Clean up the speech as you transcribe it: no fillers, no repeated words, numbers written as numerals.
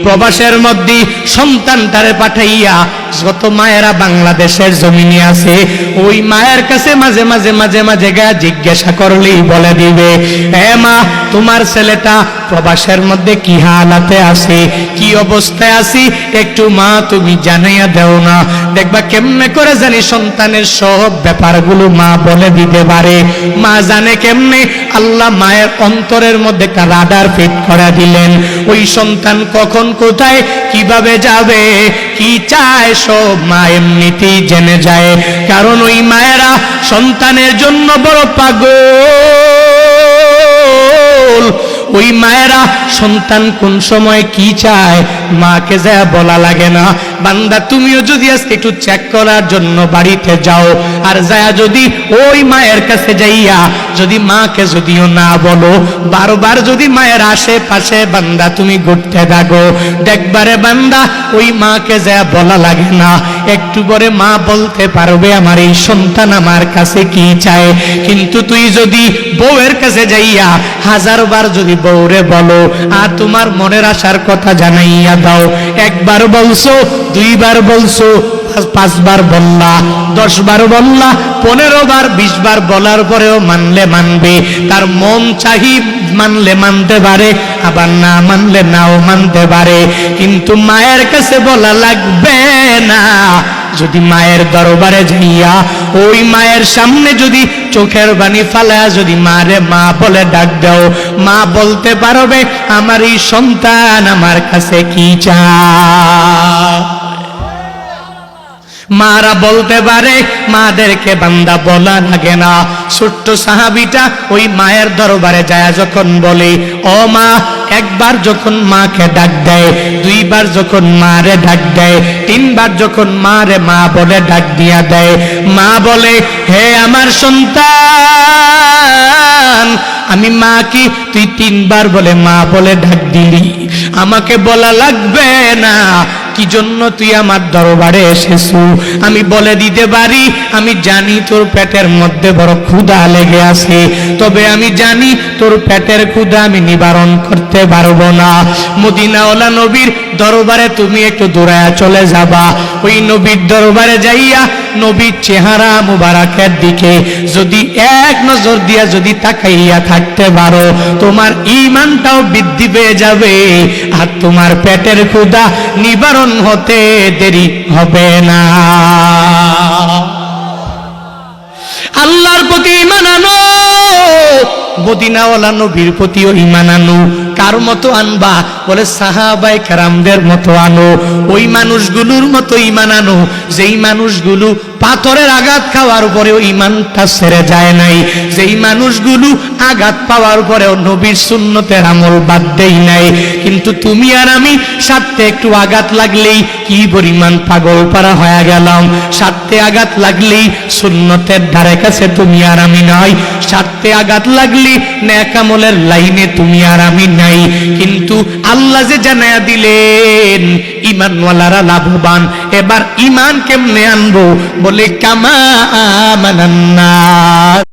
প্রবাসের মধ্যে সন্তানটারে পাঠাইয়া যত মায়েরা বাংলাদেশের জমিনে আছে ওই মায়ের কাছে মাঝে মাঝে মাঝে মাঝে গা জিজ্ঞাসা করলেই বলে দিবে, এ মা তোমার ছেলেটা প্রবাসের মধ্যে কি হালাতে আছে, কি অবস্থায় আছে, একটু মা তুমি জানাইয়া দেও না। দেখবা কেমনে করে জানি সন্তানের সব ব্যাপারগুলো মা বলে দিতে পারে। মা জানে কেমনে? আল্লাহ মায়ের অন্তরের মধ্যে একটা রাডার ফিট করে দিলেন। ওই সন্তান কখন কোথায় কিভাবে যাবে কি চায় সব মা এমনিতেই জেনে যায়। কারণ ওই মায়েরা সন্তানের জন্য বড় পাগল। ওই মায়েরা সন্তান কোন সময় কি চায় মাকে যা বলা লাগে না। বান্দা তুমিও যদি আজকে একটু চেক করার জন্য বাড়িতে যাও আর যায় যদি ওই মায়ের কাছে যাইয়া যদি মাকে যদিও না বলো, বারবার যদি মায়ের আশেপাশে বান্দা তুমি ঘুরতে থাকো, দেখবারে বান্দা ওই মাকে যা বলা লাগে না। একটু পরে মা বলতে পারবে আমার এই সন্তান আমার কাছে কি চায়। কিন্তু তুই যদি বউয়ের কাছে যাইয়া হাজারবার যদি বউরে বলো আর তোমার মনের আশার কথা জানাইয়া দাও, একবার বলছো, দুইবার বলছো, 5 বার বললা, 10 বার বললা, 15 বার 20 বার বলার পরেও মানলে মানবে, তার মন চাহি মানলে মানতে পারে, আবার না মানলে নাও মানতে পারে। কিন্তু মায়ের কাছে বলা লাগবে না। যদি মায়ের দরবারে যাইয়া ওই মায়ের সামনে যদি চোখের পানি ফালায়া যদি মারে মা বলে ডাক দাও, মা বলতে পারবে আমার এই সন্তান আমার কাছে কি চায়। মারা বলতে পারে, মাদেরকে বান্দা বলা লাগে না। ছোট্ট সাহাবীটা ওই মায়ের দরবারে যায় যখন বলে, ও মা, একবার যখন মাকে ডাক দেয়, 2 বার যখন মারে ডাক দেয়, 3 বার যখন মারে মা বলে ডাক দিয়া দেয়, মা বলে, হে আমার সন্তান, আমি মা কি তুই 3 বার বলে মা বলে ডাক দিলি, আমাকে বলা লাগবে না কি জন্য তুই আমার দরবারে এসেছো। আমি বলে দিতে পারি, আমি জানি তোর পেটের মধ্যে বড় ক্ষুধা লেগে আছে, তবে আমি জানি তোর পেটের ক্ষুধা আমি নিবারণ করতে পারবো না। মদিনাওয়ালা নবীর দরবারে তুমি একটু দৌড়ায়া চলে যাবা। ওই নবীর দরবারে যাইয়া নবীর চেহারা মুবারকের দিকে যদি এক নজর দিয়া যদি তাকাইয়া থাকতে পারো, তোমার ঈমানটাও বৃদ্ধি পেয়ে যাবে আর তোমার পেটের ক্ষুধা নিবারণ হতে দেরি হবে না। আল্লাহর প্রতি ঈমান আনো, মদিনাওয়ালা নবীর প্রতিও ঈমান আনো। কার মতো আনবা? বলে সাহাবায়ে কেরামদের মতো আনো। ওই মানুষগুলোর মতো ঈমান আনো যেই মানুষগুলো পাথরের আঘাত খাওয়ার পরেও ঈমানটা ছেড়ে যায় নাই, যেই মানুষগুলো আঘাত পাওয়ার পরেও নবীর সুন্নতের আমল বাদ দেই নাই। কিন্তু তুমি আর আমি সাথে একটু আঘাত লাগলেই কি পরিমাণ পাগল পারা হয়ে গেলাম। সাথে আঘাত লাগলেই সুন্নতের ধারে কাছে তুমি আর আমি নাই, সাথে আঘাত লাগলে নেক আমলের লাইনে তুমি আর আমি নাই। কিন্তু আল্লাহ যে জানায়া দিলেন ঈমানওয়ালারা লাভবান। এবার ঈমান কেমনে আনবো? বলে কামা আমানান নাস।